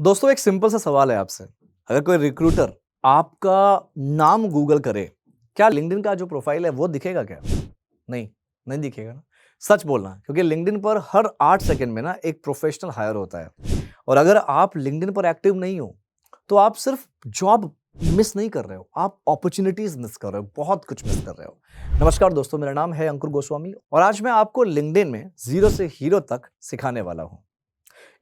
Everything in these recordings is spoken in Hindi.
दोस्तों एक सिंपल सा सवाल है आपसे। अगर कोई रिक्रूटर आपका नाम गूगल करे, क्या लिंक्डइन का जो प्रोफाइल है वो दिखेगा क्या? नहीं, नहीं दिखेगा ना। सच बोलना, क्योंकि लिंक्डइन पर हर 8 सेकंड में ना एक प्रोफेशनल हायर होता है। और अगर आप लिंक्डइन पर एक्टिव नहीं हो, तो आप सिर्फ जॉब मिस नहीं कर रहे हो, आप अपॉर्चुनिटीज मिस कर रहे हो, बहुत कुछ मिस कर रहे हो। नमस्कार दोस्तों, मेरा नाम है अंकुर गोस्वामी और आज मैं आपको लिंक्डइन में जीरो से हीरो तक सिखाने वाला हूं।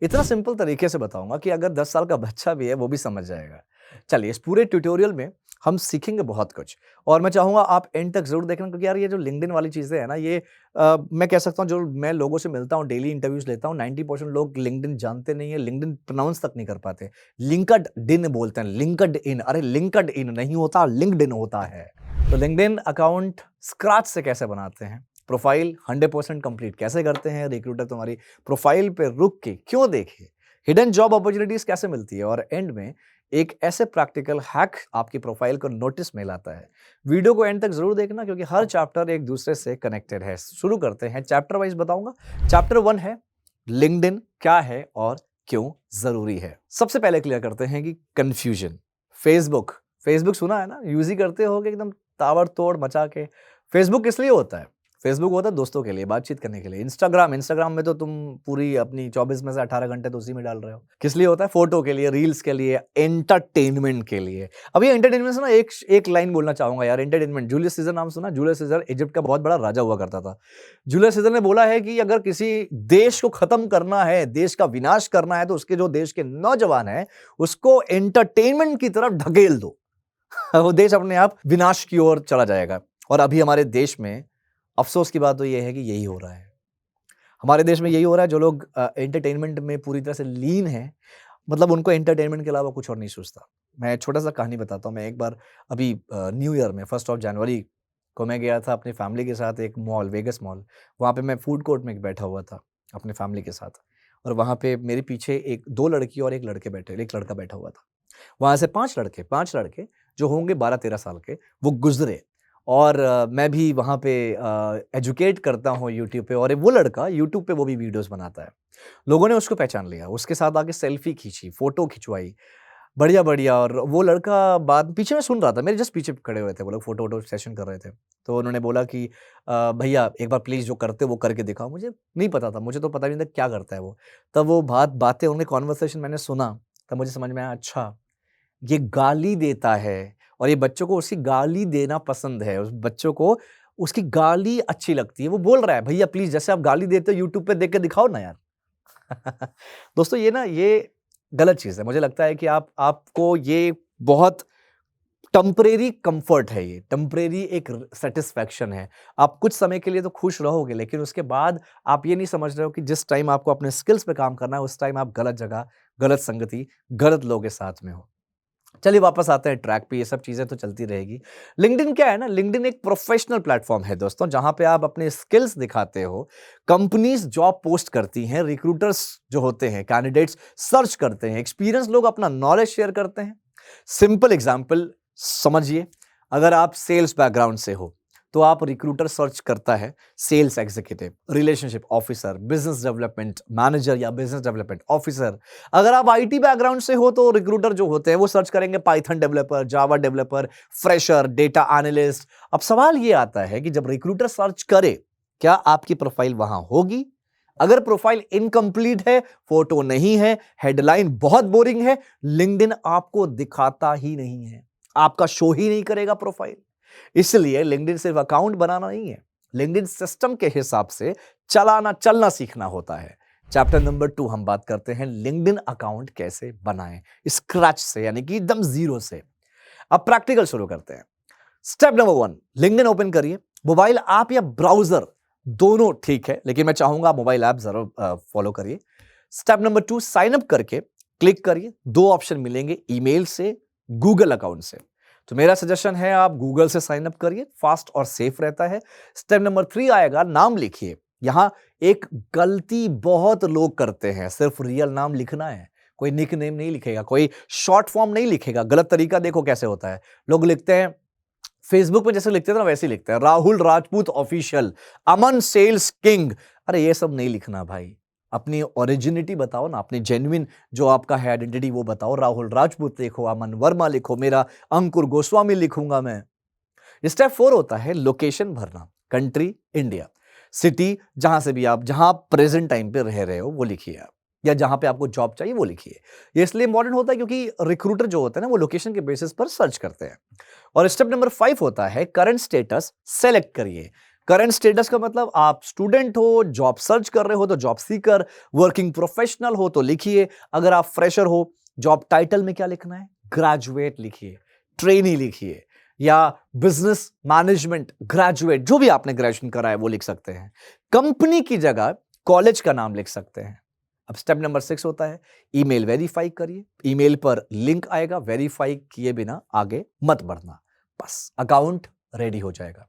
इतना सिंपल तरीके से बताऊंगा कि अगर 10 साल का बच्चा भी है वो भी समझ जाएगा। चलिए, इस पूरे ट्यूटोरियल में हम सीखेंगे बहुत कुछ और मैं चाहूंगा आप एंड तक जरूर देखना, क्योंकि यार ये जो लिंक्डइन वाली चीजें हैं ना, ये मैं कह सकता हूँ, जो मैं लोगों से मिलता हूँ, डेली इंटरव्यूज लेता हूँ, 90% लोग लिंक्डइन जानते नहीं है, लिंक्डइन प्रोनाउंस तक नहीं कर पाते। लिंक्डइन बोलते हैं, लिंक्डइन। अरे लिंक्डइन नहीं होता, लिंक्डइन होता है। तो लिंक्डइन अकाउंट स्क्रैच से कैसे बनाते हैं, प्रोफाइल 100% कंप्लीट कैसे करते हैं, रिक्रूटर तुम्हारी प्रोफाइल पे रुक के क्यों देखे, हिडन जॉब अपॉर्चुनिटीज कैसे मिलती है, और एंड में एक ऐसे प्रैक्टिकल हैक आपकी प्रोफाइल को नोटिस में लाता है। वीडियो को एंड तक जरूर देखना, क्योंकि हर चैप्टर एक दूसरे से कनेक्टेड है। शुरू करते हैं, चैप्टर वाइज बताऊंगा। चैप्टर 1 है लिंक्डइन क्या है और क्यों जरूरी है। सबसे पहले क्लियर करते हैं कि कंफ्यूजन। फेसबुक फेसबुक सुना है ना, यूज ही करते हो एकदम ताबड़तोड़ मचा के। फेसबुक किस लिए होता है? फेसबुक होता है दोस्तों के लिए, बातचीत करने के लिए। इंस्टाग्राम में तो तुम पूरी अपनी 24 में से 18 घंटे तो उसी में डाल रहे हो। किस लिए होता है? फोटो के लिए, रील्स के लिए, एंटरटेनमेंट के लिए। अब ये एंटरटेनमेंट से ना एक लाइन बोलना चाहूंगा यार। एंटरटेनमेंट, जूलियस सीजर नाम सुना? जूलियस सीजर इजिप्ट का बहुत बड़ा राजा हुआ करता था। जूलियस सीजर ने बोला है कि अगर किसी देश को खत्म करना है, देश का विनाश करना है, तो उसके जो देश के नौजवान है उसको एंटरटेनमेंट की तरफ ढकेल दो। वो देश अपने आप विनाश की ओर चला जाएगा। और अभी हमारे देश में अफसोस की बात तो यह है कि यही हो रहा है। हमारे देश में यही हो रहा है। जो लोग एंटरटेनमेंट में पूरी तरह से लीन हैं, मतलब उनको एंटरटेनमेंट के अलावा कुछ और नहीं सोचता। मैं छोटा सा कहानी बताता हूँ। मैं एक बार अभी न्यू ईयर में 1 जनवरी को मैं गया था अपनी फैमिली के साथ एक मॉल, वेगस मॉल। वहाँ पे मैं फूड कोर्ट में बैठा हुआ था अपने फैमिली के साथ, और वहाँ पे मेरे पीछे दो लड़की और एक लड़का बैठा हुआ था। वहाँ से 5 लड़के जो होंगे 12-13 साल के, वो गुजरे। और मैं भी वहाँ पे एजुकेट करता हूँ यूट्यूब पे, और वो लड़का यूट्यूब पे वो भी वीडियोस बनाता है। लोगों ने उसको पहचान लिया, उसके साथ आके सेल्फी खींची, फोटो खिंचवाई, बढ़िया-बढ़िया। और वो लड़का बाद पीछे मैं सुन रहा था, मेरे जस्ट पीछे खड़े हुए थे वो लोग, फोटो-वोटो सेशन कर रहे थे। तो उन्होंने बोला कि भैया एक बार प्लीज़ जो करते हो वो करके दिखाओ। मुझे नहीं पता था, मुझे तो पता नहीं था क्या करता है वो। तब वो बातें उन्होंने, कन्वर्सेशन मैंने सुना, तब मुझे समझ में आया, अच्छा ये गाली देता है और ये बच्चों को उसकी गाली देना पसंद है। उस बच्चों को उसकी गाली अच्छी लगती है। वो बोल रहा है, भैया प्लीज़ जैसे आप गाली देते हो यूट्यूब पे देख के दिखाओ ना यार। दोस्तों ये गलत चीज़ है। मुझे लगता है कि आपको ये बहुत टेम्परेरी कंफर्ट है, ये टेम्परेरी एक सेटिस्फैक्शन है। आप कुछ समय के लिए तो खुश रहोगे, लेकिन उसके बाद आप ये नहीं समझ रहे हो कि जिस टाइम आपको अपने स्किल्स पे काम करना है, उस टाइम आप गलत जगह, गलत संगति, गलत लोगों के साथ में हो। चलिए वापस आते हैं ट्रैक पे। ये सब चीजें तो चलती रहेगी। लिंक्डइन क्या है ना, लिंक्डइन एक प्रोफेशनल प्लेटफॉर्म है दोस्तों, जहां पे आप अपने स्किल्स दिखाते हो। कंपनीज जॉब पोस्ट करती हैं, रिक्रूटर्स जो होते हैं, कैंडिडेट्स सर्च करते हैं, एक्सपीरियंस लोग अपना नॉलेज शेयर करते हैं। सिंपल एग्जांपल समझिए, अगर आप सेल्स बैकग्राउंड से हो तो आप रिक्रूटर सर्च करता है sales executive, relationship officer, business development manager या बिजनेस डेवलपमेंट ऑफिसर। अगर आप आईटी बैकग्राउंड से हो तो रिक्रूटर जो होते हैं वो सर्च करेंगे Python developer, Java developer, fresher, data analyst. अब सवाल ये आता है कि जब रिक्रूटर सर्च करे, क्या आपकी प्रोफाइल वहां होगी? अगर प्रोफाइल इनकम्प्लीट है, फोटो नहीं है, हेडलाइन बहुत बोरिंग है, लिंक्डइन आपको दिखाता ही नहीं है, आपका शो ही नहीं करेगा प्रोफाइल। इसलिए लिंक्डइन सिर्फ अकाउंट बनाना नहीं है, लिंक्डइन सिस्टम के हिसाब से चलना सीखना होता है। चैप्टर नंबर 2 हम बात करते हैं लिंक्डइन अकाउंट कैसे बनाएं, स्क्रैच से, यानी कि एकदम जीरो से। अब प्रैक्टिकल शुरू करते हैं। स्टेप नंबर 1, लिंक्डइन ओपन करिए। मोबाइल ऐप या ब्राउजर दोनों ठीक है, लेकिन मैं चाहूंगा आप मोबाइल ऐप जरूर फॉलो करिए। स्टेप नंबर 2, साइन अप करके क्लिक करिए। 2 ऑप्शन मिलेंगे, ईमेल से, गूगल अकाउंट से। तो मेरा सजेशन है आप गूगल से साइन अप करिए, फास्ट और सेफ रहता है। स्टेप नंबर 3 आएगा, नाम लिखिए। यहां एक गलती बहुत लोग करते हैं, सिर्फ रियल नाम लिखना है, कोई निक नेम नहीं लिखेगा, कोई शॉर्ट फॉर्म नहीं लिखेगा। गलत तरीका देखो कैसे होता है। लोग लिखते हैं फेसबुक में जैसे लिखते थे ना, वैसे ही लिखते हैं, राहुल राजपूत ऑफिशियल, अमन सेल्स किंग। अरे ये सब नहीं लिखना भाई, अपनी ओरिजिनिटी बताओ ना, अपनी जेन्युइन जो आपका है आइडेंटिटी वो बताओ। राहुल राजपूत लिखो, अमन वर्मा लिखो, मेरा अंकुर गोस्वामी लिखूंगा मैं। स्टेप 4 होता है लोकेशन भरना। कंट्री इंडिया, सिटी जहां से भी आप, जहां आप प्रेजेंट टाइम पे रह रहे हो वो लिखिए आप, या जहां पे आपको जॉब चाहिए वो लिखिए। ये इसलिए इंपॉर्टेंट होता है क्योंकि रिक्रूटर जो होते हैं ना वो लोकेशन के बेसिस पर सर्च करते हैं। और स्टेप नंबर 5 होता है करंट स्टेटस सेलेक्ट करिए। करंट स्टेटस का मतलब आप स्टूडेंट हो, जॉब सर्च कर रहे हो तो जॉब सीकर, वर्किंग प्रोफेशनल हो तो लिखिए। अगर आप फ्रेशर हो, जॉब टाइटल में क्या लिखना है? ग्रेजुएट लिखिए, ट्रेनी लिखिए, या बिजनेस मैनेजमेंट ग्रेजुएट, जो भी आपने ग्रेजुएशन करा है वो लिख सकते हैं। कंपनी की जगह कॉलेज का नाम लिख सकते हैं। अब स्टेप नंबर 6 होता है ईमेल वेरीफाई करिए। ईमेल पर लिंक आएगा, वेरीफाई किए बिना आगे मत बढ़ना, बस अकाउंट रेडी हो जाएगा।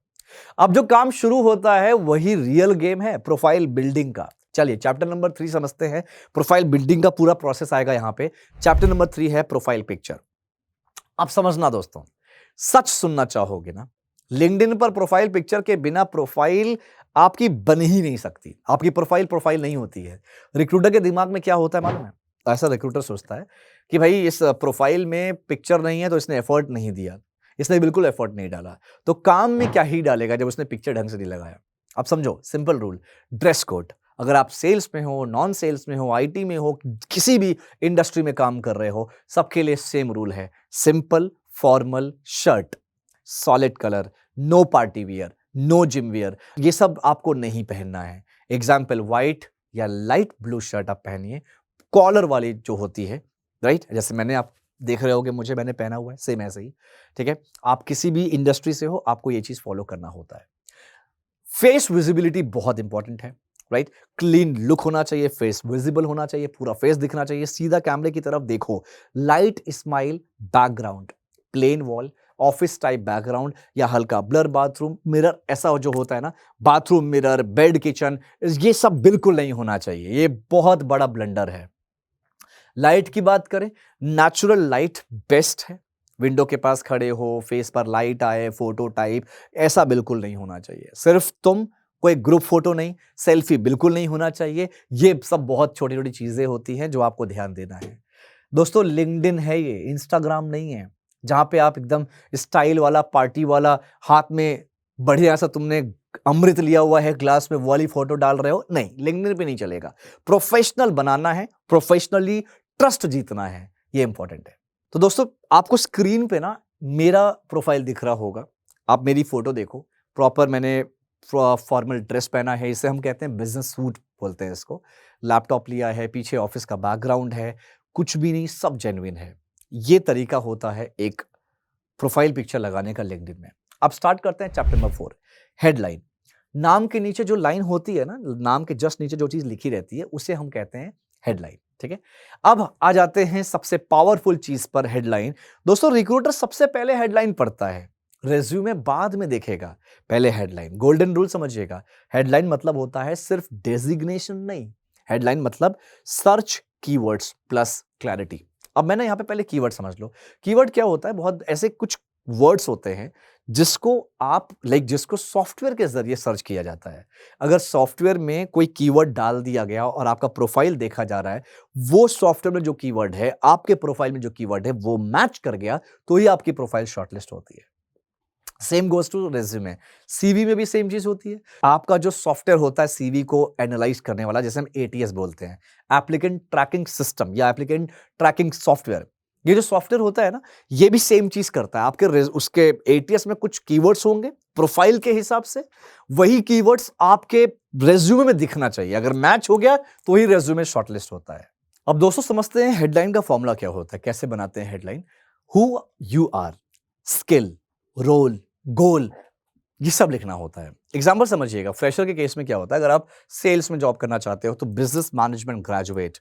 अब जो काम शुरू होता है वही रियल गेम है, प्रोफाइल बिल्डिंग का। चलिए चैप्टर नंबर 3 समझते हैं। प्रोफाइल बिल्डिंग का पूरा प्रोसेस आएगा यहां पे। चैप्टर नंबर 3 है प्रोफाइल पिक्चर। अब समझना दोस्तों, सच सुनना चाहोगे ना, लिंक्डइन पर प्रोफाइल पिक्चर के बिना प्रोफाइल आपकी बन ही नहीं सकती। आपकी प्रोफाइल नहीं होती है। रिक्रूटर के दिमाग में क्या होता है मालूम है? ऐसा रिक्रूटर सोचता है कि भाई इस प्रोफाइल में पिक्चर नहीं है तो इसने एफर्ट नहीं दिया, इसने बिल्कुल एफर्ट नहीं डाला, तो काम में क्या ही डालेगा जब उसने पिक्चर ढंग से नहीं लगाया। अब समझो सिंपल रूल, ड्रेस कोड। अगर आप सेल्स में हो, नॉन सेल्स में हो, आईटी में हो, किसी भी इंडस्ट्री में काम कर रहे हो, सबके लिए सेम रूल है। Simple formal shirt, solid colour, no party wear, no gym wear, ये सब आपको नहीं पहनना है। एग्जाम्पल, व्हाइट या लाइट ब्लू शर्ट आप पहनिए, कॉलर वाली जो होती है, राइट, जैसे मैंने, आप देख रहे होगे मुझे, मैंने पहना हुआ है, सेम ऐसे ही, ठीक है। आप किसी भी इंडस्ट्री से हो, आपको ये चीज फॉलो करना होता है। फेस विजिबिलिटी बहुत इंपॉर्टेंट है, राइट। क्लीन लुक होना चाहिए, फेस विजिबल होना चाहिए, पूरा फेस दिखना चाहिए, सीधा कैमरे की तरफ देखो। Light smile background, plain wall, office type background या हल्का ब्लर बाथरूम मिरर, ऐसा जो होता है ना, बाथरूम मिरर, बेड, किचन, ये सब बिल्कुल नहीं होना चाहिए। ये बहुत बड़ा ब्लंडर है। लाइट की बात करें, नेचुरल लाइट बेस्ट है। विंडो के पास खड़े हो, फेस पर लाइट आए, फोटो टाइप, ऐसा बिल्कुल नहीं होना चाहिए। सिर्फ तुम, कोई ग्रुप फोटो नहीं, सेल्फी बिल्कुल नहीं होना चाहिए। ये सब बहुत छोटी छोटी चीजें होती हैं जो आपको ध्यान देना है। दोस्तों लिंक्डइन है ये, इंस्टाग्राम नहीं है जहां पे आप एकदम स्टाइल वाला, पार्टी वाला, हाथ में बढ़िया सा तुमने अमृत लिया हुआ है ग्लास में, वो वाली फोटो डाल रहे हो। नहीं, लिंक्डइन पे नहीं चलेगा। प्रोफेशनल बनाना है, प्रोफेशनली ट्रस्ट जीतना है, ये इंपॉर्टेंट है। तो दोस्तों आपको स्क्रीन पे ना मेरा प्रोफाइल दिख रहा होगा, आप मेरी फोटो देखो। प्रॉपर मैंने फॉर्मल ड्रेस पहना है, इसे हम कहते हैं बिजनेस सूट बोलते हैं इसको। लैपटॉप लिया है, पीछे ऑफिस का बैकग्राउंड है, कुछ भी नहीं, सब जेन्युइन है। ये तरीका होता है एक प्रोफाइल पिक्चर लगाने का लिंक्डइन में। अब स्टार्ट करते हैं चैप्टर नंबर 4, हेडलाइन। नाम के नीचे जो लाइन होती है ना, नाम के जस्ट नीचे जो चीज लिखी रहती है, उसे हम कहते हैं हेडलाइन, ठीक है। अब आ जाते हैं सबसे पावरफुल चीज पर, हेडलाइन। दोस्तों रिक्रूटर सबसे पहले हेडलाइन पढ़ता है, रेज्यूमे बाद में देखेगा, पहले हेडलाइन। गोल्डन रूल समझिएगा, हेडलाइन मतलब होता है सिर्फ डेजिग्नेशन नहीं, हेडलाइन मतलब सर्च कीवर्ड्स प्लस क्लैरिटी। अब मैंने यहां पे पहले कीवर्ड समझ लो। कीवर्ड क्या होता है? बहुत ऐसे कुछ वर्ड्स होते हैं जिसको आप जिसको सॉफ्टवेयर के जरिए सर्च किया जाता है। अगर सॉफ्टवेयर में कोई कीवर्ड डाल दिया गया और आपका प्रोफाइल देखा जा रहा है, वो सॉफ्टवेयर में जो कीवर्ड है, आपके प्रोफाइल में जो कीवर्ड है, वो मैच कर गया, तो ही आपकी प्रोफाइल शॉर्टलिस्ट होती है। Same goes to resume. CV में भी सेम चीज होती है। आपका जो सॉफ्टवेयर होता है सीवी को एनालाइज करने वाला, जैसे हम एटीएस बोलते हैं, एप्लीकेंट ट्रैकिंग सिस्टम या एप्लीकेंट ट्रैकिंग सॉफ्टवेयर, ये जो सॉफ्टवेयर होता है ना, ये भी सेम चीज करता है। आपके उसके एटीएस में कुछ कीवर्ड्स होंगे प्रोफाइल के हिसाब से, वही कीवर्ड्स आपके रेज्यूमे में दिखना चाहिए। अगर मैच हो गया तो ही रेज्यूमे शॉर्टलिस्ट होता है। अब दोस्तों समझते हैं हेडलाइन का फॉर्मूला क्या होता है, कैसे बनाते हैं headline. Who you are, skill, role, goal, ये सब लिखना होता है। एग्जाम्पल समझिएगा, फ्रेशर के केस में क्या होता है, अगर आप सेल्स में जॉब करना चाहते हो तो business management graduate,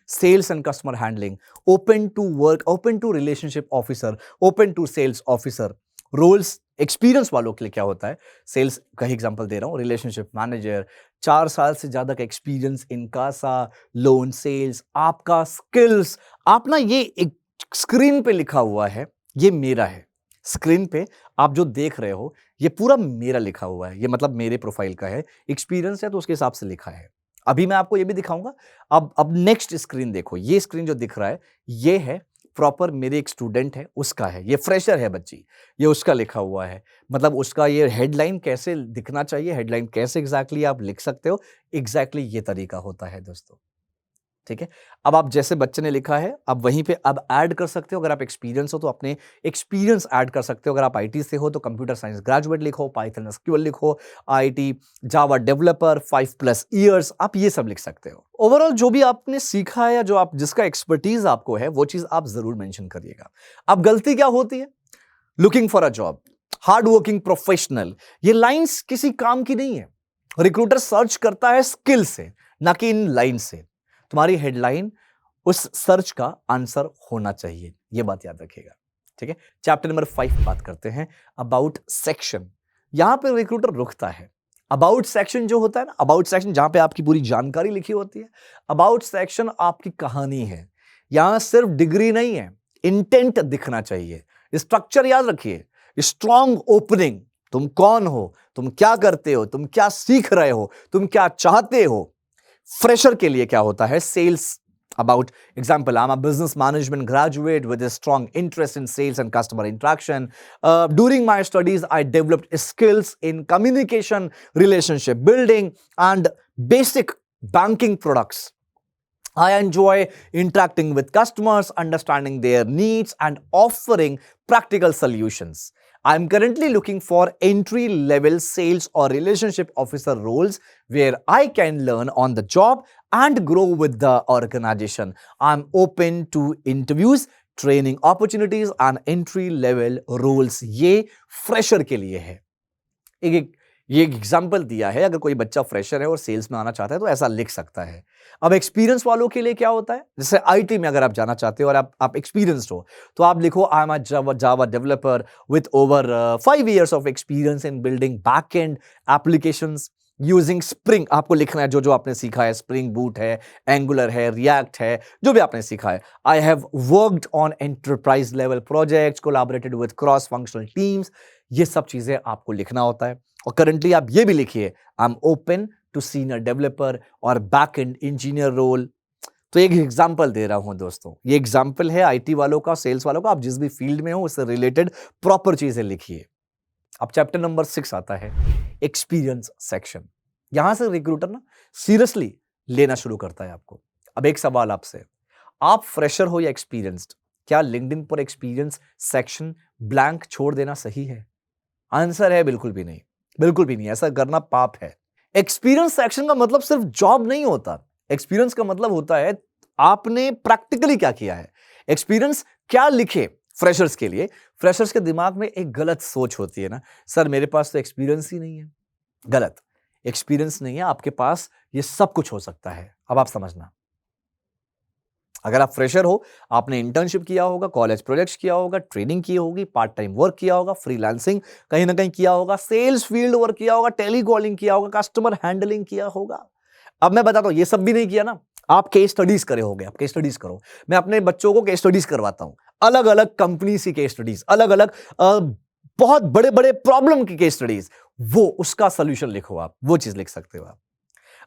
sales and customer handling, open to work, open to relationship officer, open to sales officer. Roles experience वालों के लिए क्या होता है, सेल्स का ही एग्जांपल दे रहा हूं, रिलेशनशिप मैनेजर, 4 साल से ज्यादा का experience in CASA, loan sales. आपका स्किल्स, आप ना ये एक स्क्रीन पे लिखा हुआ है, ये मेरा है। स्क्रीन पे आप जो देख रहे हो ये पूरा मेरा लिखा हुआ है, ये मतलब मेरे प्रोफाइल का है। एक्सपीरियंस है तो उसके हिसाब से लिखा है। अभी मैं आपको ये भी दिखाऊंगा। अब नेक्स्ट स्क्रीन देखो, ये स्क्रीन जो दिख रहा है ये है प्रॉपर मेरे एक स्टूडेंट है उसका है, ये फ्रेशर है बच्ची, ये उसका लिखा हुआ है। मतलब उसका ये हेडलाइन कैसे दिखना चाहिए, हेडलाइन कैसे एग्जैक्टली आप लिख सकते हो, एग्जैक्टली ये तरीका होता है दोस्तों। ठीक है, अब आप जैसे बच्चे ने लिखा है अब वहीं पे अब ऐड कर सकते हो। अगर आप एक्सपीरियंस हो तो अपने एक्सपीरियंस ऐड कर सकते हो। अगर आप आईटी से हो तो कंप्यूटर साइंस ग्रेजुएट लिखो, पाइथन एसक्यूएल लिखो, आईटी जावा डेवलपर 5+ ईयर्स, आप ये सब लिख सकते हो। ओवरऑल जो भी आपने सीखा है या जो आप जिसका एक्सपर्टीज आपको है वो चीज आप जरूर मेंशन करिएगा। अब गलती क्या होती है, looking for a job, hard working professional, ये लाइंस किसी काम की नहीं है। रिक्रूटर सर्च करता है स्किल से, ना कि इन लाइन से। तुम्हारी हेडलाइन उस सर्च का आंसर होना चाहिए, यह बात याद रखिएगा। ठीक है, चैप्टर नंबर 5 बात करते हैं अबाउट सेक्शन। यहां पे रिक्रूटर रुकता है। अबाउट सेक्शन जो होता है ना, अबाउट सेक्शन जहां पे आपकी पूरी जानकारी लिखी होती है, अबाउट सेक्शन आपकी कहानी है। यहां सिर्फ डिग्री नहीं है, इंटेंट दिखना चाहिए। स्ट्रक्चर याद रखिए, स्ट्रॉन्ग ओपनिंग, तुम कौन हो, तुम क्या करते हो, तुम क्या सीख रहे हो, तुम क्या चाहते हो। फ्रेशर के लिए क्या होता है, sales about example, I am a business management graduate with a strong interest in sales and customer interaction. During my studies I developed skills in communication, relationship building and basic banking products. I enjoy interacting with customers, understanding their needs, and offering practical solutions. I'm currently looking for entry-level sales or relationship officer roles where I can learn on the job and grow with the organization. I'm open to interviews, training opportunities, and entry-level roles. ये fresher के लिए है। ये एग्जाम्पल दिया है, अगर कोई बच्चा फ्रेशर है और सेल्स में आना चाहता है तो ऐसा लिख सकता है। अब एक्सपीरियंस वालों के लिए क्या होता है, जैसे आईटी में अगर आप जाना चाहते हो और आप एक्सपीरियंस्ड हो तो आप लिखो आई am a Java developer with over 5 years of experience in building backend applications using spring. आपको लिखना है जो जो आपने सीखा है, स्प्रिंग बूट है, एंगुलर है, रिएक्ट है, जो भी आपने सीखा है। I have worked on enterprise level projects, collaborated with cross functional teams. ये सब चीजें आपको लिखना होता है। और करंटली आप ये भी लिखिए I am open to senior developer और बैक एंड इंजीनियर रोल। तो एक एग्जांपल दे रहा हूं दोस्तों, ये एग्जांपल है आईटी वालों का, सेल्स वालों का। आप जिस भी फील्ड में हो उससे रिलेटेड प्रॉपर चीजें लिखिए। अब चैप्टर नंबर 6 आता है एक्सपीरियंस सेक्शन। यहां से रिक्रूटर ना सीरियसली लेना शुरू करता है आपको। अब एक सवाल आपसे, आप फ्रेशर हो या एक्सपीरियंस्ड, क्या लिंक्डइन पर एक्सपीरियंस सेक्शन ब्लैंक छोड़ देना सही है? आंसर है बिल्कुल भी नहीं, बिल्कुल भी नहीं। ऐसा करना पाप है। एक्सपीरियंस सेक्शन का मतलब सिर्फ जॉब नहीं होता। एक्सपीरियंस का मतलब होता है आपने प्रैक्टिकली क्या किया है। एक्सपीरियंस क्या लिखे फ्रेशर्स के लिए, फ्रेशर्स के दिमाग में एक गलत सोच होती है ना, सर मेरे पास तो एक्सपीरियंस ही नहीं है। गलत, एक्सपीरियंस नहीं है आपके पास, ये सब कुछ हो सकता है। अब आप समझना, अगर आप फ्रेशर हो, आपने इंटर्नशिप किया होगा, कॉलेज प्रोजेक्ट्स किया होगा, ट्रेनिंग की होगी, पार्ट टाइम वर्क किया होगा, फ्रीलांसिंग कहीं ना कहीं किया होगा, सेल्स फील्ड वर्क किया होगा, टेलीकॉलिंग किया होगा, कस्टमर हैंडलिंग किया होगा। अब मैं बताता हूं, ये सब भी नहीं किया ना, आप केस स्टडीज करे होगे। आप केस स्टडीज करो, मैं अपने बच्चों को केस स्टडीज करवाता हूं, अलग अलग कंपनी की केस स्टडीज, अलग अलग बहुत बड़े बड़े प्रॉब्लम की केस स्टडीज, वो उसका सोल्यूशन लिखो। आप वो चीज लिख सकते हो आप।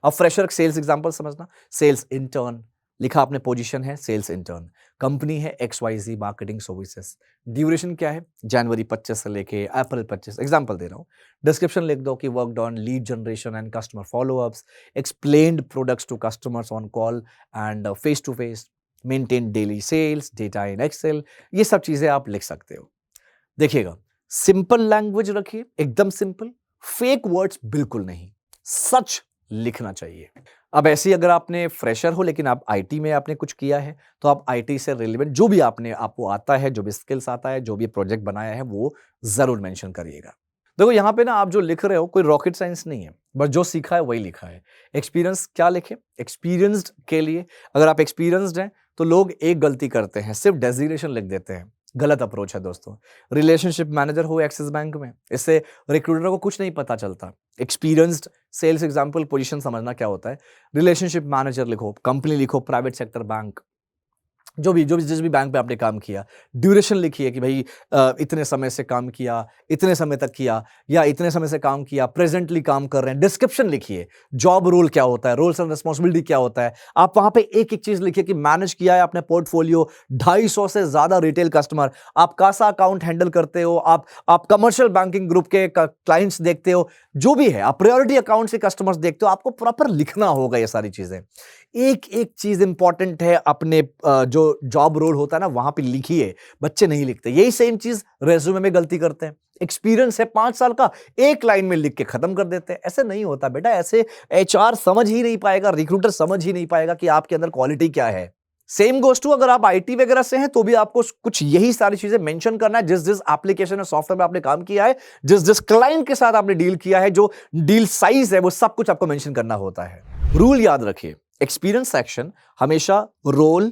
अब फ्रेशर सेल्स एग्जांपल समझना, सेल्स इंटर्न लिखा आपने, पोजीशन है सेल्स इंटर्न, कंपनी है XYZ मार्केटिंग सर्विसेज, ड्यूरेशन क्या है जनवरी 25 से लेके अप्रैल 25, एग्जांपल दे रहा हूं। डिस्क्रिप्शन लिख दो कि worked on lead generation and customer followups, explained products to customers on call and face to face, maintain daily sales data in Excel. ये सब चीजें आप लिख सकते हो। देखिएगा, सिंपल लैंग्वेज रखिए, एकदम सिंपल, फेक वर्ड्स बिल्कुल नहीं, सच लिखना चाहिए। अब ऐसे ही अगर आपने फ्रेशर हो लेकिन आप आईटी में आपने कुछ किया है तो आप आईटी से रिलेवेंट जो भी आपको आता है, जो भी स्किल्स आता है, जो भी प्रोजेक्ट बनाया है, वो जरूर मेंशन करिएगा। देखो यहाँ पे ना आप जो लिख रहे हो कोई रॉकेट साइंस नहीं है, बस जो सीखा है वही लिखा है। एक्सपीरियंस क्या लिखे, एक्सपीरियंस्ड के लिए अगर आप एक्सपीरियंस्ड हैं तो लोग एक गलती करते हैं, सिर्फ डेजिग्नेशन लिख देते हैं। गलत अप्रोच है दोस्तों। रिलेशनशिप मैनेजर हो एक्सिस बैंक में, इससे रिक्रूटर को कुछ नहीं पता चलता। एक्सपीरियंस्ड सेल्स एग्जांपल पोजीशन समझना क्या होता है। रिलेशनशिप मैनेजर लिखो, कंपनी लिखो प्राइवेट सेक्टर बैंक, जिस भी बैंक पे आपने काम किया, ड्यूरेशन लिखिए कि भाई इतने समय से काम किया, इतने समय तक किया, या इतने समय से काम किया, प्रेजेंटली काम कर रहे हैं। डिस्क्रिप्शन लिखिए, जॉब रोल क्या होता है, रोल्स एंड रिस्पॉन्सिबिलिटी क्या होता है। आप वहां पे एक एक चीज लिखिए कि मैनेज किया है आपने पोर्टफोलियो, 250 से ज्यादा रिटेल कस्टमर, आप कासा अकाउंट हैंडल करते हो, आप कमर्शियल बैंकिंग ग्रुप के क्लाइंट्स देखते हो, जो भी है आप प्रायोरिटी अकाउंट से कस्टमर्स देखते हो। आपको प्रॉपर लिखना होगा ये सारी चीजें। एक एक चीज इंपॉर्टेंट है, अपने जो जॉब रोल होता है ना वहां पे लिखिए। बच्चे नहीं लिखते, यही सेम चीज रेज्यूमे में गलती करते हैं। एक्सपीरियंस है 5 साल का, एक लाइन में लिख के खत्म कर देते हैं। ऐसे नहीं होता बेटा, ऐसे एचआर समझ ही नहीं पाएगा, रिक्रूटर समझ ही नहीं पाएगा कि आपके अंदर क्वालिटी क्या है। सेम गोस टू अगर आप आईटी वगैरह से हैं तो भी आपको कुछ यही सारी चीजें मेंशन करना है। जिस जिस एप्लीकेशन और सॉफ्टवेयर में आपने काम किया है, जिस जिस क्लाइंट के साथ आपने डील किया है, जो डील साइज है, वो सब कुछ आपको मेंशन करना होता है। रूल याद रखिए, एक्सपीरियंस सेक्शन हमेशा रोल,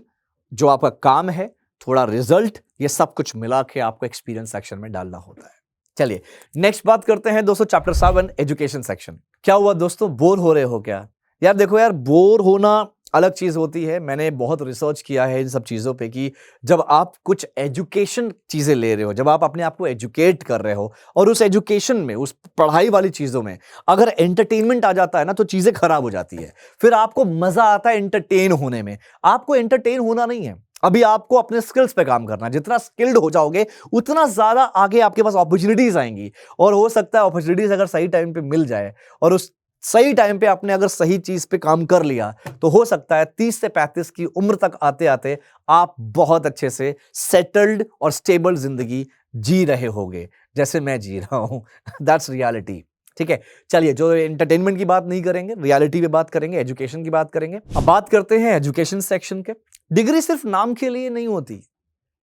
जो आपका काम है, थोड़ा रिजल्ट, ये सब कुछ मिला के आपको एक्सपीरियंस सेक्शन में डालना होता है। चलिए नेक्स्ट बात करते हैं दोस्तों, चैप्टर 7 एजुकेशन सेक्शन। क्या हुआ दोस्तों, बोर हो रहे हो क्या? यार देखो यार, बोर होना अलग चीज होती है। मैंने बहुत रिसर्च किया है इन सब चीजों पे कि जब आप कुछ एजुकेशन चीजें ले रहे हो, जब आप अपने आप को एजुकेट कर रहे हो, और उस एजुकेशन में, उस पढ़ाई वाली चीजों में अगर एंटरटेनमेंट आ जाता है ना, तो चीजें खराब हो जाती है। फिर आपको मजा आता है एंटरटेन होने में। आपको एंटरटेन होना नहीं है, अभी आपको अपने स्किल्स पे काम करना है। जितना स्किल्ड हो जाओगे उतना ज्यादा आगे आपके पास अपॉर्चुनिटीज आएंगी। और हो सकता है अपॉर्चुनिटीज अगर सही टाइम पे मिल जाए, और उस सही टाइम पे आपने अगर सही चीज पे काम कर लिया, तो हो सकता है 30 से 35 की उम्र तक आते आते आप बहुत अच्छे से सेटल्ड और स्टेबल जिंदगी जी रहे होगे, जैसे मैं जी रहा हूं। That's reality. ठीक है, चलिए, जो एंटरटेनमेंट की बात नहीं करेंगे, रियलिटी पे बात करेंगे, एजुकेशन की बात करेंगे। अब बात करते हैं एजुकेशन सेक्शन के। डिग्री सिर्फ नाम के लिए नहीं होती।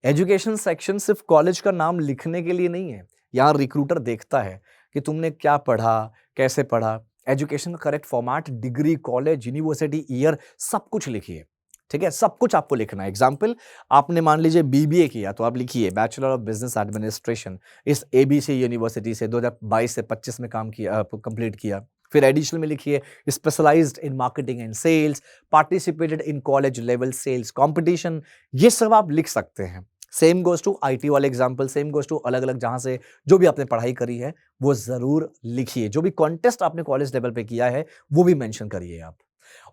एजुकेशन सेक्शन सिर्फ कॉलेज का नाम लिखने के लिए नहीं है। यहां रिक्रूटर देखता है कि तुमने क्या पढ़ा, कैसे पढ़ा। एजुकेशन का correct format, degree, college, university, year, सब कुछ लिखिए। ठीक है, सब कुछ आपको लिखना है। एग्जाम्पल, आपने मान लीजिए बीबीए किया, तो आप लिखिए बैचलर ऑफ बिजनेस एडमिनिस्ट्रेशन इस एबीसी यूनिवर्सिटी से 2022 से 25 में काम किया, कंप्लीट किया। फिर एडिशनल में लिखिए specialised in marketing and sales, participated in college level sales competition. ये सब आप लिख सकते हैं। सेम गोज टू आईटी वाले एग्जाम्पल, सेम गोज टू अलग अलग जहां से जो भी आपने पढ़ाई करी है वो जरूर लिखिए। जो भी कॉन्टेस्ट आपने कॉलेज लेवल पे किया है वो भी मेंशन करिए आप।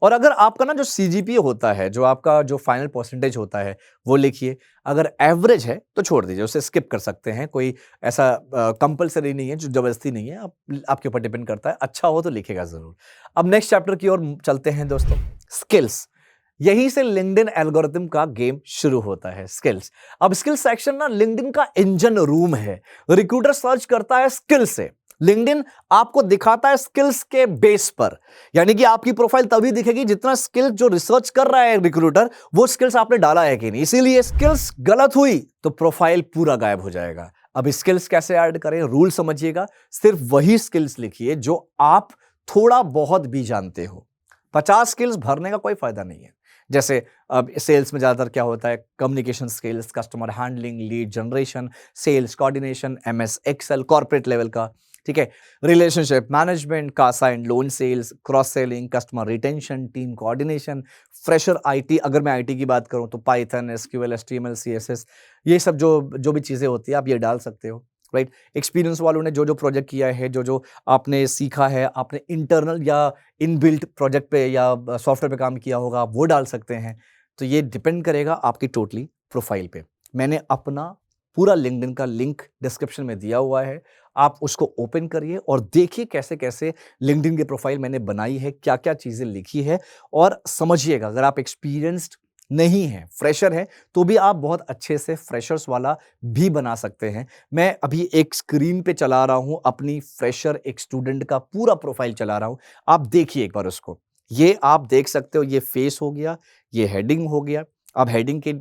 और अगर आपका ना जो सीजीपीए होता है, जो आपका जो फाइनल परसेंटेज होता है, वो लिखिए। अगर एवरेज है तो छोड़ दीजिए, उसे स्किप कर सकते हैं। कोई ऐसा कंपलसरी नहीं है, जो जबरदस्ती नहीं है, आपके ऊपर डिपेंड करता है। अच्छा हो तो लिखेगा जरूर। अब नेक्स्ट चैप्टर की ओर चलते हैं दोस्तों, स्किल्स। यहीं से लिंक्डइन एल्गोरिथम का गेम शुरू होता है, स्किल्स। अब स्किल सेक्शन ना लिंक्डइन का इंजन रूम है। रिक्रूटर सर्च करता है स्किल से, लिंक्डइन आपको दिखाता है स्किल्स के बेस पर। यानी कि आपकी प्रोफाइल तभी दिखेगी जितना स्किल जो रिसर्च कर रहा है रिक्रूटर, वो स्किल्स आपने डाला है कि नहीं। इसीलिए स्किल्स गलत हुई तो प्रोफाइल पूरा गायब हो जाएगा। अब स्किल्स कैसे ऐड करें, रूल समझिएगा। सिर्फ वही स्किल्स लिखिए जो आप थोड़ा बहुत भी जानते हो। 50 स्किल्स भरने का कोई फायदा नहीं है। जैसे अब सेल्स में ज्यादातर क्या होता है, communication skills, customer handling, lead generation, sales coordination, MS Excel, corporate level का। ठीक है, relationship management, CASA and loan sales, cross selling, customer retention, team coordination, fresher IT. अगर मैं आईटी की बात करूं तो पाइथन, एसक्यूएल, एचटीएमएल, सीएसएस, ये सब जो भी चीजें होती है आप ये डाल सकते हो। राइट, एक्सपीरियंस वालों ने जो जो प्रोजेक्ट किया है, जो जो आपने सीखा है, आपने इंटरनल या इनबिल्ट प्रोजेक्ट पे या सॉफ्टवेयर पे काम किया होगा, आप वो डाल सकते हैं। तो ये डिपेंड करेगा आपकी टोटली प्रोफाइल पे। मैंने अपना पूरा लिंक्डइन का लिंक डिस्क्रिप्शन में दिया हुआ है, आप उसको ओपन करिए और देखिए कैसे कैसे लिंक्डइन की प्रोफाइल मैंने बनाई है, क्या क्या चीजें लिखी है। और समझिएगा, अगर आप एक्सपीरियंस्ड नहीं है, फ्रेशर है, तो भी आप बहुत अच्छे से फ्रेशर्स वाला भी बना सकते हैं। मैं अभी एक स्क्रीन पे चला रहा हूं अपनी फ्रेशर एक स्टूडेंट का पूरा प्रोफाइल चला रहा हूं, आप देखिए एक बार उसको। ये आप देख सकते हो, ये फेस हो गया, ये हेडिंग हो गया। अब हेडिंग के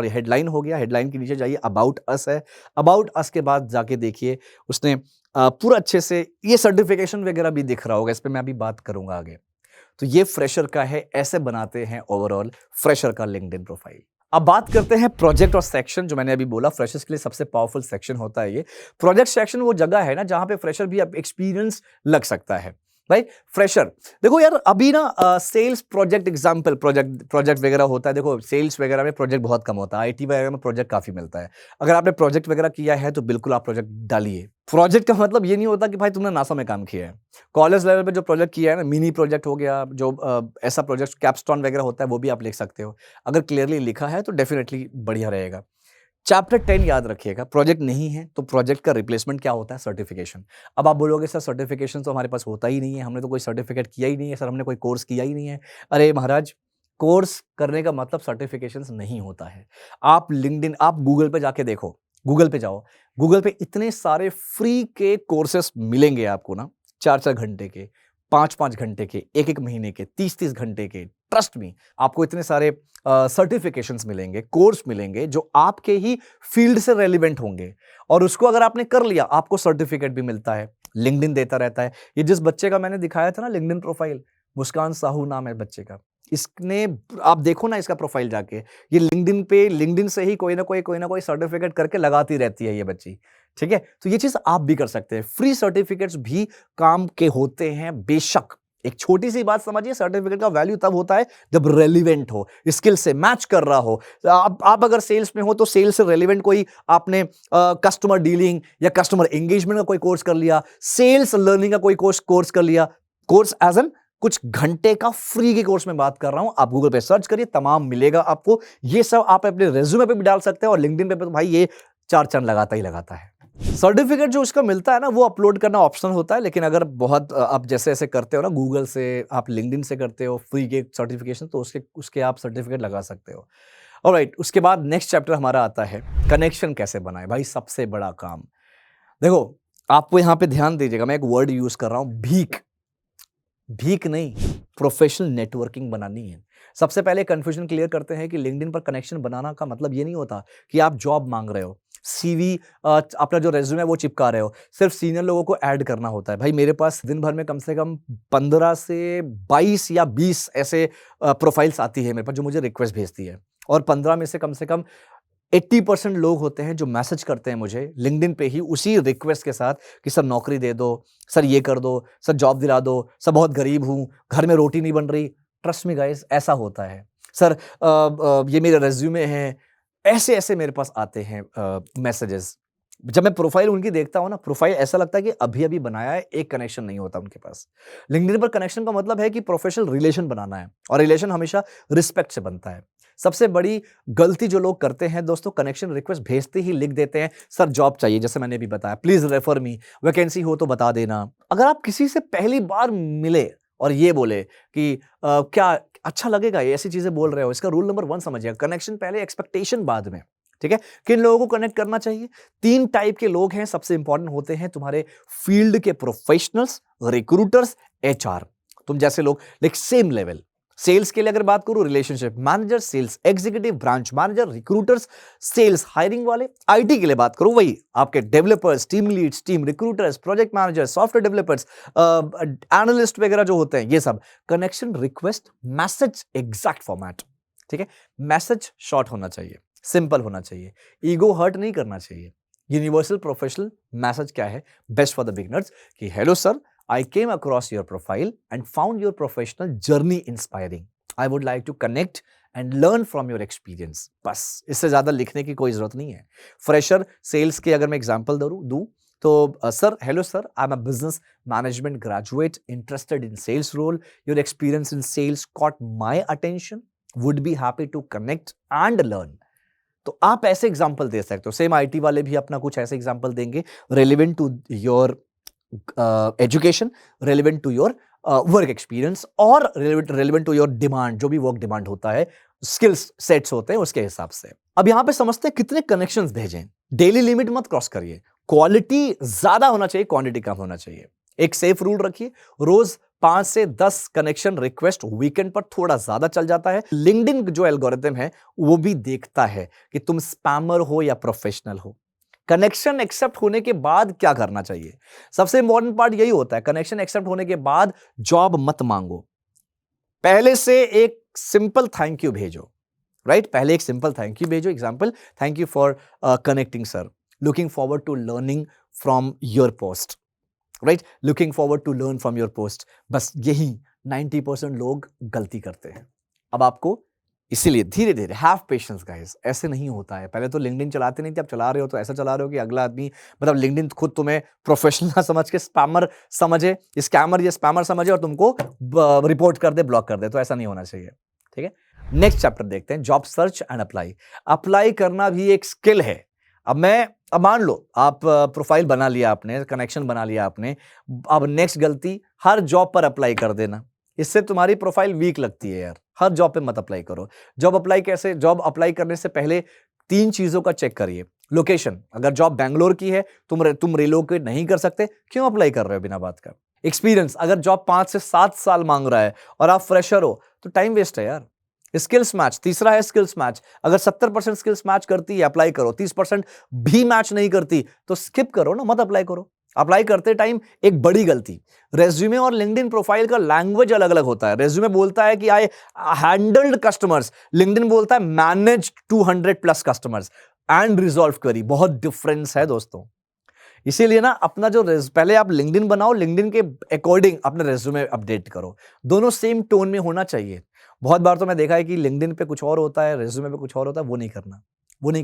हेडलाइन हो गया, हेडलाइन के नीचे जाइए, अबाउट अस है। अबाउट अस के बाद जाके देखिए उसने पूरा अच्छे से ये सर्टिफिकेशन वगैरह भी दिख रहा होगा, इस पर मैं अभी बात करूंगा आगे। तो ये फ्रेशर का है, ऐसे बनाते हैं ओवरऑल फ्रेशर का लिंक्डइन प्रोफाइल। अब बात करते हैं प्रोजेक्ट और सेक्शन। जो मैंने अभी बोला फ्रेशर्स के लिए सबसे पावरफुल सेक्शन होता है ये प्रोजेक्ट सेक्शन। वो जगह है ना जहां पे फ्रेशर भी अब एक्सपीरियंस लग सकता है। राइट। फ्रेशर, देखो यार अभी ना सेल्स प्रोजेक्ट एग्जाम्पल, प्रोजेक्ट वगैरह होता है। देखो सेल्स वगैरह में प्रोजेक्ट बहुत कम होता है, आईटी वगैरह में प्रोजेक्ट काफी मिलता है। अगर आपने प्रोजेक्ट वगैरह किया है तो बिल्कुल आप प्रोजेक्ट डालिए। प्रोजेक्ट का मतलब ये नहीं होता कि भाई तुमने नासा में काम किया है। कॉलेज लेवल पे जो प्रोजेक्ट किया है ना, मिनी प्रोजेक्ट हो गया, जो ऐसा प्रोजेक्ट कैपस्टोन वगैरह होता है, वो भी आप लिख सकते हो। अगर क्लियरली लिखा है तो डेफिनेटली बढ़िया रहेगा। चैप्टर 10 याद रखिएगा, प्रोजेक्ट नहीं है तो प्रोजेक्ट का रिप्लेसमेंट क्या होता है? सर्टिफिकेशन। अब आप बोलोगे सर सर्टिफिकेशन तो हमारे पास होता ही नहीं है, हमने तो कोई सर्टिफिकेट किया ही नहीं है सर, हमने कोई कोर्स किया ही नहीं है। अरे महाराज, कोर्स करने का मतलब सर्टिफिकेशंस नहीं होता है। आप लिंक्डइन, आप गूगल पे जाके देखो, गूगल पे जाओ, गूगल पे इतने सारे फ्री के कोर्सेस मिलेंगे आपको ना, 4-4 घंटे के, 5-5 घंटे के, 1-1 महीने के, 30-30 घंटे के। ट्रस्ट मी, आपको इतने सारे सर्टिफिकेशंस मिलेंगे, कोर्स मिलेंगे जो आपके ही फील्ड से रेलिवेंट होंगे, और उसको अगर आपने कर लिया आपको सर्टिफिकेट भी मिलता है। लिंक्डइन देता रहता है। ये जिस बच्चे का मैंने दिखाया था ना लिंक्डइन प्रोफाइल, मुस्कान साहू नाम है बच्चे का, इसने, आप देखो ना इसका प्रोफाइल जाके, ये लिंक्डइन पे, लिंक्डइन से ही कोई ना कोई सर्टिफिकेट करके लगाती रहती है ये बच्ची। ठीक है, तो ये चीज आप भी कर सकते हैं। फ्री सर्टिफिकेट्स भी काम के होते हैं बेशक। एक छोटी सी बात समझिए, सर्टिफिकेट का वैल्यू तब होता है जब रेलिवेंट हो, स्किल से मैच कर रहा हो। आप अगर सेल्स में हो तो सेल्स से रेलिवेंट कोई आपने कस्टमर डीलिंग या कस्टमर एंगेजमेंट का कोई कोर्स कर लिया, सेल्स लर्निंग का कोई कोर्स कर लिया। कोर्स एज एन कुछ घंटे का फ्री के कोर्स में बात कर रहा हूं। आप गूगल पे सर्च करिए, तमाम मिलेगा आपको। ये सब आप अपने रेज्यूमे पे भी डाल सकते हैं, और लिंक्डइन पे तो भाई ये 4 चांद लगाता ही लगाता है। सर्टिफिकेट जो उसका मिलता है ना, वो अपलोड करना ऑप्शनल होता है, लेकिन अगर बहुत आप जैसे ऐसे करते हो ना, गूगल से, आप लिंक्डइन से करते हो फ्री के सर्टिफिकेशन, तो उसके आप सर्टिफिकेट लगा सकते हो। ऑलराइट, उसके बाद नेक्स्ट चैप्टर हमारा आता है कनेक्शन कैसे बनाए। भाई सबसे बड़ा काम, देखो आपको यहां पे ध्यान दीजिएगा, मैं एक वर्ड यूज कर रहा हूं, भीख। भीख नहीं, प्रोफेशनल नेटवर्किंग बनानी है। सबसे पहले कंफ्यूजन क्लियर करते हैं कि लिंक्डइन पर कनेक्शन बनाना का मतलब ये नहीं होता कि आप जॉब मांग रहे हो, सीवी अपना जो रेज्यूमे है वो चिपका रहे हो, सिर्फ सीनियर लोगों को ऐड करना होता है। भाई मेरे पास दिन भर में कम से कम 15 से 22 या 20 ऐसे प्रोफाइल्स आती है मेरे पास, जो मुझे रिक्वेस्ट भेजती है, और 15 में से कम 80% लोग होते हैं जो मैसेज करते हैं मुझे लिंक्डइन पे ही उसी रिक्वेस्ट के साथ कि सर नौकरी दे दो, सर ये कर दो, सर जॉब दिला दो, सर बहुत गरीब हूं, घर में रोटी नहीं बन रही। ट्रस्ट मी गाइस, ऐसा होता है। सर ये मेरे रेज्यूमे हैं, ऐसे ऐसे मेरे पास आते हैं मैसेजेस। जब मैं प्रोफाइल उनकी देखता हूं ना, प्रोफाइल ऐसा लगता है कि अभी अभी बनाया है, एक कनेक्शन नहीं होता उनके पास। लिंक्डइन पर कनेक्शन का मतलब है कि प्रोफेशनल रिलेशन बनाना है, और रिलेशन हमेशा रिस्पेक्ट से बनता है। सबसे बड़ी गलती जो लोग करते हैं दोस्तों, कनेक्शन रिक्वेस्ट भेजते ही लिख देते हैं सर जॉब चाहिए, जैसे मैंने भी बताया, प्लीज रेफर मी, वैकेंसी हो तो बता देना। अगर आप किसी से पहली बार मिले और ये बोले कि क्या अच्छा लगेगा, ये ऐसी चीजें बोल रहे हो, इसका रूल नंबर 1 समझिएगा, कनेक्शन पहले, एक्सपेक्टेशन बाद में। ठीक है, किन लोगों को कनेक्ट करना चाहिए? 3 टाइप के लोग हैं, सबसे इंपॉर्टेंट होते हैं तुम्हारे फील्ड के प्रोफेशनल्स, रिक्रूटर्स, एचआर। तुम जैसे लोग लाइक सेम लेवल। सेल्स के लिए अगर बात करूं, relationship manager, sales executive, branch manager, recruiters, sales hiring वाले। आईटी के लिए बात करूं, वही आपके developers, team leads, team recruiters, project managers, software developers, analyst वगैरह जो होते हैं, ये सब। Connection request message exact format. ठीक है, मैसेज शॉर्ट होना चाहिए, सिंपल होना चाहिए, ईगो हर्ट नहीं करना चाहिए। यूनिवर्सल प्रोफेशनल मैसेज क्या है बेस्ट फॉर द बिगिनर्स कि hello sir, I came across your profile and found your professional journey inspiring. I would like to connect and learn from your experience. बस इससे ज्यादा लिखने की कोई जरूरत नहीं है। फ्रेशर सेल्स के अगर मैं एग्जांपल दूं तो sir, hello sir, I am a business management graduate interested in sales role, your experience in sales caught my attention, would be happy to connect and learn. तो आप ऐसे एग्जांपल दे सकते हो। सेम आईटी वाले भी अपना कुछ ऐसे एग्जांपल देंगे, relevant to your education, relevant to your work experience, और रेलिवेंट टू योर डिमांड, जो भी वर्क डिमांड होता है, स्किल्स सेट्स होते हैं उसके हिसाब से। अब यहां पे समझते हैं कितने कनेक्शंस भेजें। डेली लिमिट मत क्रॉस करिए, क्वालिटी ज्यादा होना चाहिए, क्वांटिटी कम होना चाहिए। एक सेफ रूल रखिए, रोज 5 से 10 कनेक्शन रिक्वेस्ट, वीकेंड पर थोड़ा ज्यादा चल जाता है। लिंक्डइन जो एल्गोरिथम है वो भी देखता है कि तुम स्पैमर हो या प्रोफेशनल हो। कनेक्शन एक्सेप्ट होने के बाद क्या करना चाहिए? सबसे इंपॉर्टेंट पार्ट यही होता है, कनेक्शन एक्सेप्ट होने के बाद जॉब मत मांगो, पहले से एक सिंपल थैंक यू भेजो। राइट, पहले एक सिंपल थैंक यू भेजो। Example, thank you for connecting sir, looking forward to learning from your post. Right, looking forward to learn from your post. बस यही 90% लोग गलती करते हैं। अब आपको इसीलिए धीरे धीरे हैव पेशेंस गाइस, ऐसे नहीं होता है। पहले तो लिंक्डइन चलाते नहीं थे, अब चला रहे हो तो ऐसा चला रहे हो कि अगला आदमी मतलब लिंक्डइन खुद तुम्हें प्रोफेशनल ना समझ के स्पैमर समझे, स्कैमर या स्पैमर समझे और तुमको रिपोर्ट कर दे, ब्लॉक कर दे। तो ऐसा नहीं होना चाहिए, ठीक है। नेक्स्ट चैप्टर देखते हैं, job search and apply. Apply करना भी एक स्किल है। अब मान लो आप प्रोफाइल बना लिया आपने, कनेक्शन बना लिया आपने, अब नेक्स्ट गलती हर जॉब पर अप्लाई कर देना। इससे तुम्हारी प्रोफाइल वीक लगती है यार। हर जॉब पे मत अप्लाई करो। जॉब अप्लाई करने से पहले 3 चीजों का चेक करिए। लोकेशन, अगर जॉब बैंगलोर की है, तुम रिलोकेट नहीं कर सकते, क्यों अप्लाई कर रहे हो बिना बात का। एक्सपीरियंस, अगर जॉब 5 से 7 साल मांग रहा है और आप फ्रेशर हो तो टाइम वेस्ट है यार। स्किल्स मैच, तीसरा है स्किल्स मैच। अगर 70% स्किल्स मैच करती है अप्लाई करो, 30% भी मैच नहीं करती तो स्किप करो ना, मत अप्लाई करो। अप्लाई करते टाइम एक बड़ी गलती, रेज्यूमे और लिंक्डइन प्रोफाइल का लैंग्वेज अलग अलग होता है। रेज्यूमे बोलता है कि आई हैंडल्ड कस्टमर्स, लिंक्डइन बोलता है manage 200+ customers and resolve query. बहुत डिफरेंस है दोस्तों। इसीलिए ना अपना जो पहले आप लिंक्डइन बनाओ, लिंक्डइन के अकॉर्डिंग अपने रेज्यूमे अपडेट करो। दोनों सेम टोन में होना चाहिए। बहुत बार तो मैं देखा है कि लिंक्डइन पे कुछ और होता है, रेज्यूमे पे कुछ और होता है। वो नहीं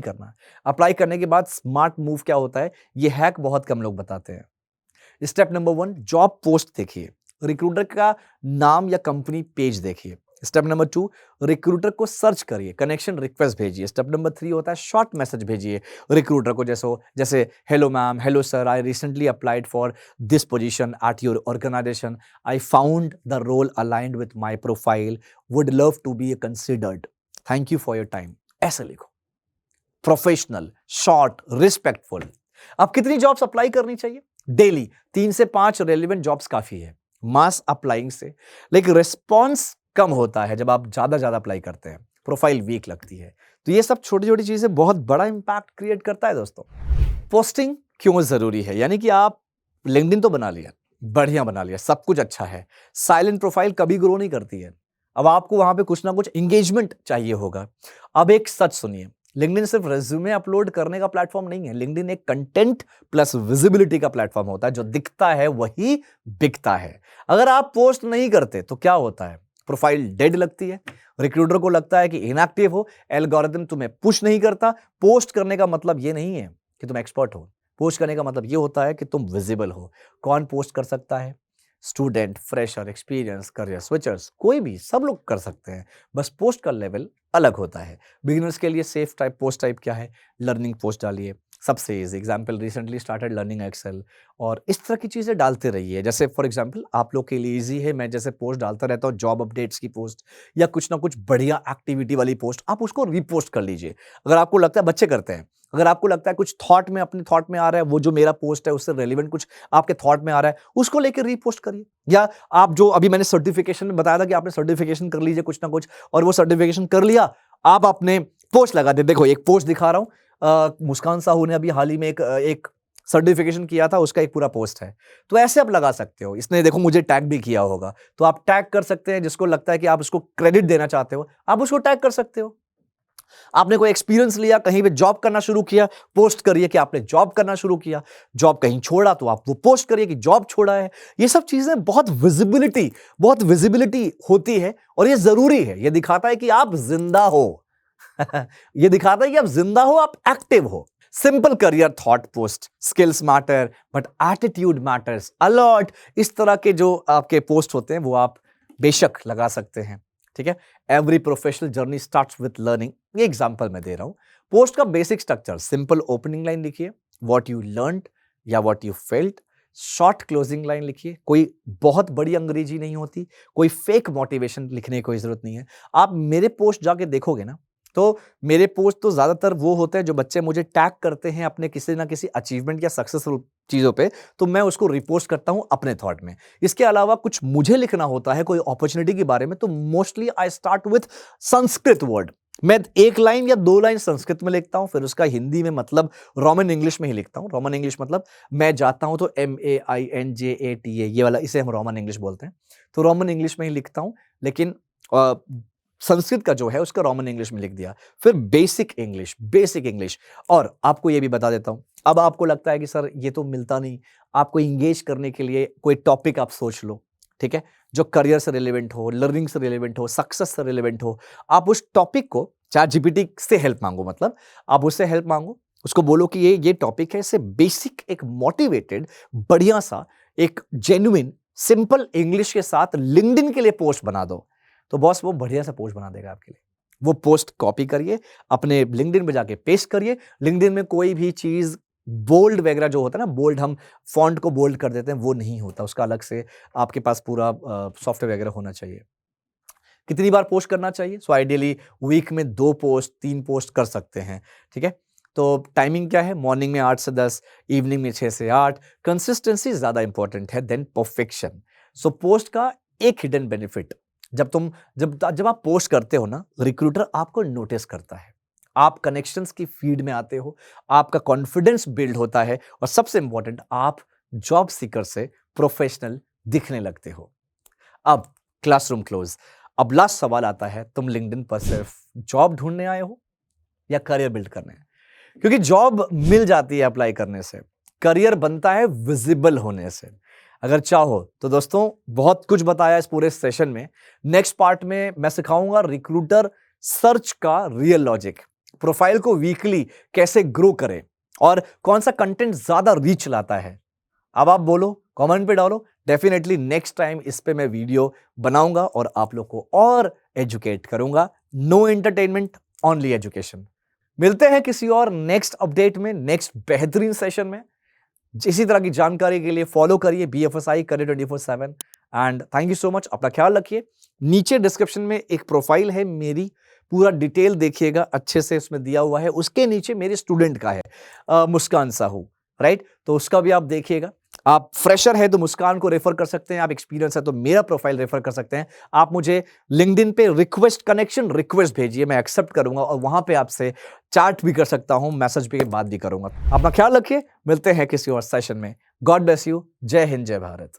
करना। अप्लाई करने के बाद स्मार्ट मूव क्या होता है, ये हैक बहुत कम लोग बताते हैं। स्टेप नंबर 1, जॉब पोस्ट देखिए, रिक्रूटर का नाम या कंपनी पेज देखिए। स्टेप नंबर 2, रिक्रूटर को सर्च करिए, कनेक्शन रिक्वेस्ट भेजिए। स्टेप नंबर 3 होता है शॉर्ट मैसेज भेजिए रिक्रूटर को, जैसे hello ma'am, hello sir, I recently applied for this position at your organization, I found the role aligned with my profile, would love to be considered, thank you for your time. ऐसा लिखो, प्रोफेशनल, शॉर्ट, रिस्पेक्टफुल। अब कितनी जॉब्स अप्लाई करनी चाहिए? डेली 3 से 5 रेलिवेंट जॉब्स काफी है मास अप्लाइंग से। लेकिन रिस्पॉन्स कम होता है जब आप ज्यादा अप्लाई करते हैं, प्रोफाइल वीक लगती है। तो ये सब छोटी छोटी चीजें बहुत बड़ा इंपैक्ट क्रिएट करता है दोस्तों। पोस्टिंग क्यों जरूरी है, यानी कि आप लिंक्डइन तो बना लिया, बढ़िया बना लिया, सब कुछ अच्छा है, साइलेंट प्रोफाइल कभी ग्रो नहीं करती है। अब आपको वहां पे कुछ ना कुछ एंगेजमेंट चाहिए होगा। अब एक सच सुनिए, लिंक्डइन सिर्फ रेज्यूमे अपलोड करने का प्लेटफॉर्म नहीं है। लिंक्डइन एक कंटेंट प्लस विजिबिलिटी का प्लेटफॉर्म होता है। जो दिखता है वही बिकता है। अगर आप पोस्ट नहीं करते तो क्या होता है, प्रोफाइल डेड लगती है, रिक्रूटर को लगता है कि इनएक्टिव हो, एल्गोरिथम तुम्हें पुश नहीं करता। पोस्ट करने का मतलब ये नहीं है कि तुम एक्सपर्ट हो, पोस्ट करने का मतलब ये होता है कि तुम विजिबल हो। कौन पोस्ट कर सकता है? Student, fresher, experience, career switchers, कोई भी, सब लोग कर सकते हैं। बस पोस्ट का लेवल अलग होता है। बिगिनर्स के लिए सेफ टाइप पोस्ट टाइप क्या है? लर्निंग पोस्ट डालिए, सबसे easy example, recently started learning Excel, और इस तरह की चीज़ें डालते रहिए। जैसे फॉर एग्जाम्पल आप लोग के लिए इजी है, मैं जैसे पोस्ट डालता रहता हूँ, जॉब अपडेट्स की पोस्ट या कुछ ना कुछ बढ़िया एक्टिविटी वाली पोस्ट, आप उसको रीपोस्ट कर लीजिए। अगर आपको लगता है, बच्चे करते हैं, अगर आपको लगता है कुछ अपने थॉट में आ रहा है, वो जो मेरा पोस्ट है उससे रेलिवेंट कुछ आपके थॉट में आ रहा है, उसको लेकर रीपोस्ट करिए। या आप जो अभी मैंने सर्टिफिकेशन में बताया था कि आपने सर्टिफिकेशन कर लीजिए कुछ ना कुछ, और वो सर्टिफिकेशन कर लिया, आप अपने पोस्ट लगा दे। देखो एक पोस्ट दिखा रहा हूं, मुस्कान साहू ने अभी हाल ही में एक सर्टिफिकेशन किया था, उसका एक पूरा पोस्ट है। तो ऐसे आप लगा सकते हो। इसने देखो मुझे टैग भी किया होगा, तो आप टैग कर सकते हैं। जिसको लगता है कि आप उसको क्रेडिट देना चाहते हो, आप उसको टैग कर सकते हो। आपने कोई एक्सपीरियंस लिया, कहीं पे जॉब करना शुरू किया, पोस्ट करिए कि आपने जॉब करना शुरू किया। जॉब कहीं छोड़ा तो आप वो पोस्ट करिए कि जॉब छोड़ा है। ये सब चीजें बहुत विजिबिलिटी होती है, और ये जरूरी है। ये दिखाता है कि आप जिंदा हो ये दिखाता है कि आप जिंदा हो, आप एक्टिव हो। Simple career thought post, skills matter but attitude matters a lot. इस तरह के जो आपके पोस्ट होते हैं वो आप बेशक लगा सकते हैं, ठीक है। Every professional journey starts with learning, ये एग्जांपल मैं दे रहा हूं। पोस्ट का basic structure, simple opening line लिखिए, व्हाट यू लर्नड या what you felt. Short closing line लिखिए, कोई बहुत बड़ी अंग्रेजी नहीं होती, कोई फेक मोटिवेशन लिखने की कोई जरूरत नहीं है। आप मेरे पोस्ट जाके देखोगे ना, तो मेरे पोस्ट तो ज्यादातर वो होते हैं जो बच्चे मुझे टैग करते हैं अपने किसी ना किसी अचीवमेंट या सक्सेसफुल चीजों पे, तो मैं उसको रिपोस्ट करता हूं अपने थॉट में। इसके अलावा कुछ मुझे लिखना होता है कोई अपॉर्चुनिटी के बारे में, तो mostly I start with Sanskrit word. मैं 1 लाइन या 2 लाइन संस्कृत में लिखता हूं, फिर उसका हिंदी में मतलब रोमन इंग्लिश में ही लिखता हूं। रोमन इंग्लिश मतलब मैं जाता हूं तो MAINJATA, ये वाला, इसे हम रोमन इंग्लिश बोलते हैं। तो रोमन इंग्लिश में ही लिखता हूं, लेकिन संस्कृत का जो है उसका रोमन इंग्लिश में लिख दिया, फिर बेसिक इंग्लिश। और आपको ये भी बता देता हूं, अब आपको लगता है कि सर ये तो मिलता नहीं, आपको इंगेज करने के लिए कोई टॉपिक आप सोच लो, ठीक है, जो करियर से रिलेवेंट हो, लर्निंग से रिलेवेंट हो, सक्सेस से रिलेवेंट हो। आप उस टॉपिक को चैट जीपीटी से हेल्प मांगो, मतलब आप उससे हेल्प मांगो, उसको बोलो कि ये टॉपिक है, इसे बेसिक एक मोटिवेटेड बढ़िया सा एक जेन्युइन सिंपल इंग्लिश के साथ लिंक्डइन के लिए पोस्ट बना दो, तो बॉस वो बढ़िया सा पोस्ट बना देगा आपके लिए। वो पोस्ट कॉपी करिए, अपने लिंक्डइन पे जाके पेस्ट करिए। लिंक्डइन में कोई भी चीज बोल्ड वगैरह जो होता है ना, बोल्ड हम फॉन्ट को बोल्ड कर देते हैं, वो नहीं होता, उसका अलग से आपके पास पूरा सॉफ्टवेयर वगैरह होना चाहिए। कितनी बार पोस्ट करना चाहिए? सो आइडियली वीक में 2 पोस्ट 3 पोस्ट कर सकते हैं, ठीक है। तो टाइमिंग क्या है? मॉर्निंग में 8 से 10, इवनिंग में 6 से 8। कंसिस्टेंसी ज्यादा इंपॉर्टेंट है देन परफेक्शन। सो पोस्ट का एक हिडन बेनिफिट, जब आप पोस्ट करते हो ना, रिक्रूटर आपको नोटिस करता है, आप कनेक्शंस की फीड में आते हो, आपका कॉन्फिडेंस बिल्ड होता है, और सबसे इंपॉर्टेंट, आप जॉब सीकर से प्रोफेशनल दिखने लगते हो। अब क्लासरूम क्लोज। अब लास्ट सवाल आता है, तुम लिंक्डइन पर सिर्फ जॉब ढूंढने आए हो या करियर बिल्ड करने? क्योंकि जॉब मिल जाती है अप्लाई करने से, करियर बनता है विजिबल होने से। अगर चाहो तो दोस्तों, बहुत कुछ बताया इस पूरे सेशन में। नेक्स्ट पार्ट में मैं सिखाऊंगा रिक्रूटर सर्च का रियल लॉजिक, प्रोफाइल को वीकली कैसे ग्रो करें, और कौन सा कंटेंट ज्यादा रीच लाता है। अब आप बोलो, कमेंट पे डालो, डेफिनेटली नेक्स्ट टाइम इस पे मैं वीडियो बनाऊंगा और आप लोग को और एजुकेट करूंगा। No entertainment, only education. मिलते हैं किसी और नेक्स्ट अपडेट में, नेक्स्ट बेहतरीन सेशन में। इसी तरह की जानकारी के लिए फॉलो करिए BFSI career 24/7। And thank you so much, अपना ख्याल रखिए। नीचे डिस्क्रिप्शन में एक प्रोफाइल है मेरी, पूरा डिटेल देखिएगा, अच्छे से उसमें दिया हुआ है। उसके नीचे मेरे स्टूडेंट का है, मुस्कान साहू, राइट, तो उसका भी आप देखिएगा। आप फ्रेशर है तो मुस्कान को रेफर कर सकते हैं, आप एक्सपीरियंस है तो मेरा प्रोफाइल रेफर कर सकते हैं। आप मुझे लिंक्डइन पे कनेक्शन रिक्वेस्ट भेजिए, मैं एक्सेप्ट करूंगा, और वहां पे आपसे चैट भी कर सकता हूं, मैसेज पे बात भी करूंगा। अपना ख्याल रखिए, मिलते हैं किसी और सेशन में। गॉड ब्लेस यू, जय हिंद, जय भारत।